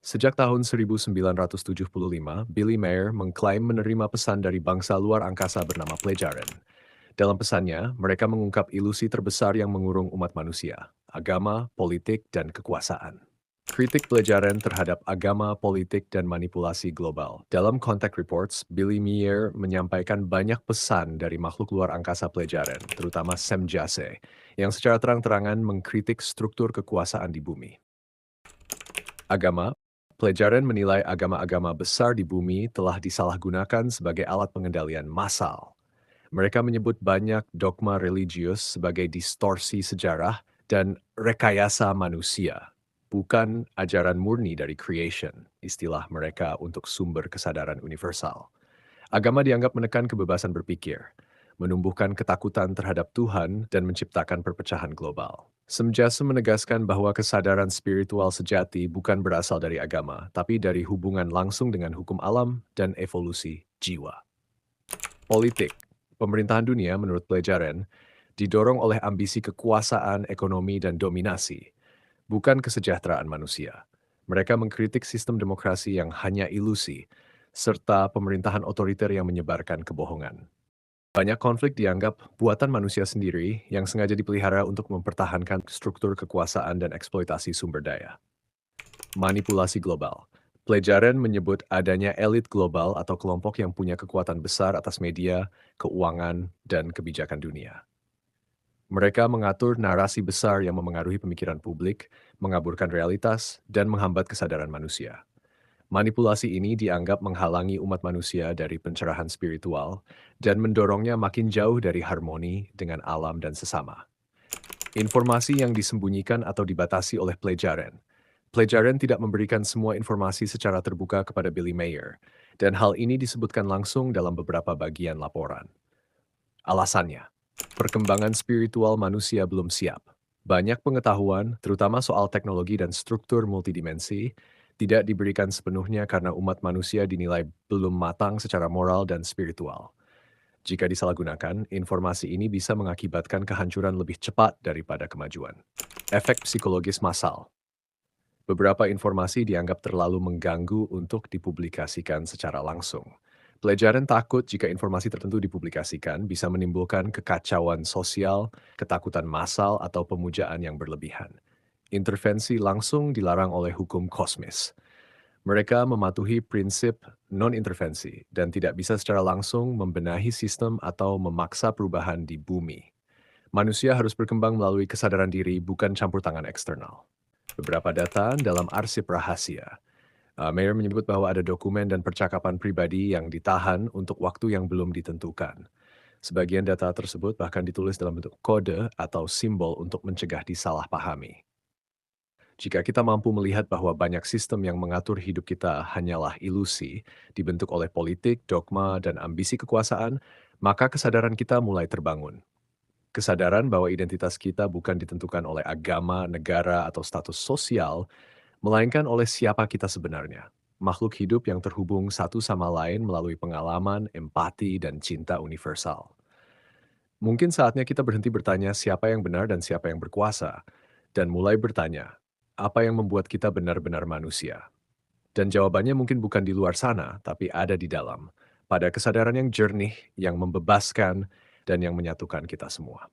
Sejak tahun 1975, Billy Mayer mengklaim menerima pesan dari bangsa luar angkasa bernama Plejaren. Dalam pesannya, mereka mengungkap ilusi terbesar yang mengurung umat manusia, agama, politik, dan kekuasaan. Kritik Plejaren terhadap agama, politik, dan manipulasi global. Dalam Contact Reports, Billy Mayer menyampaikan banyak pesan dari makhluk luar angkasa Plejaren, terutama Sem Jase, yang secara terang-terangan mengkritik struktur kekuasaan di bumi. Agama, Plejaren menilai agama-agama besar di bumi telah disalahgunakan sebagai alat pengendalian massal. Mereka menyebut banyak dogma religius sebagai distorsi sejarah dan rekayasa manusia, bukan ajaran murni dari creation, istilah mereka untuk sumber kesadaran universal. Agama dianggap menekan kebebasan berpikir, menumbuhkan ketakutan terhadap Tuhan, dan menciptakan perpecahan global. Semjase menegaskan bahwa kesadaran spiritual sejati bukan berasal dari agama, tapi dari hubungan langsung dengan hukum alam dan evolusi jiwa. Politik, pemerintahan dunia menurut Plejaren, didorong oleh ambisi kekuasaan, ekonomi, dan dominasi, bukan kesejahteraan manusia. Mereka mengkritik sistem demokrasi yang hanya ilusi, serta pemerintahan otoriter yang menyebarkan kebohongan. Banyak konflik dianggap buatan manusia sendiri yang sengaja dipelihara untuk mempertahankan struktur kekuasaan dan eksploitasi sumber daya. Manipulasi global. Plejaren menyebut adanya elit global atau kelompok yang punya kekuatan besar atas media, keuangan, dan kebijakan dunia. Mereka mengatur narasi besar yang memengaruhi pemikiran publik, mengaburkan realitas, dan menghambat kesadaran manusia. Manipulasi ini dianggap menghalangi umat manusia dari pencerahan spiritual dan mendorongnya makin jauh dari harmoni dengan alam dan sesama. Informasi yang disembunyikan atau dibatasi oleh Plejaren. Plejaren tidak memberikan semua informasi secara terbuka kepada Billy Mayer, dan hal ini disebutkan langsung dalam beberapa bagian laporan. Alasannya, perkembangan spiritual manusia belum siap. Banyak pengetahuan, terutama soal teknologi dan struktur multidimensi, tidak diberikan sepenuhnya karena umat manusia dinilai belum matang secara moral dan spiritual. Jika disalahgunakan, informasi ini bisa mengakibatkan kehancuran lebih cepat daripada kemajuan. Efek psikologis massal. Beberapa informasi dianggap terlalu mengganggu untuk dipublikasikan secara langsung. Pelajaran takut jika informasi tertentu dipublikasikan bisa menimbulkan kekacauan sosial, ketakutan massal, atau pemujaan yang berlebihan. Intervensi langsung dilarang oleh hukum kosmis. Mereka mematuhi prinsip non-intervensi dan tidak bisa secara langsung membenahi sistem atau memaksa perubahan di bumi. Manusia harus berkembang melalui kesadaran diri, bukan campur tangan eksternal. Beberapa data dalam arsip rahasia. Mayer menyebut bahwa ada dokumen dan percakapan pribadi yang ditahan untuk waktu yang belum ditentukan. Sebagian data tersebut bahkan ditulis dalam bentuk kode atau simbol untuk mencegah disalahpahami. Jika kita mampu melihat bahwa banyak sistem yang mengatur hidup kita hanyalah ilusi, dibentuk oleh politik, dogma, dan ambisi kekuasaan, maka kesadaran kita mulai terbangun. Kesadaran bahwa identitas kita bukan ditentukan oleh agama, negara, atau status sosial, melainkan oleh siapa kita sebenarnya. Makhluk hidup yang terhubung satu sama lain melalui pengalaman, empati, dan cinta universal. Mungkin saatnya kita berhenti bertanya siapa yang benar dan siapa yang berkuasa, dan mulai bertanya, apa yang membuat kita benar-benar manusia? Dan jawabannya mungkin bukan di luar sana, tapi ada di dalam, pada kesadaran yang jernih, yang membebaskan, dan yang menyatukan kita semua.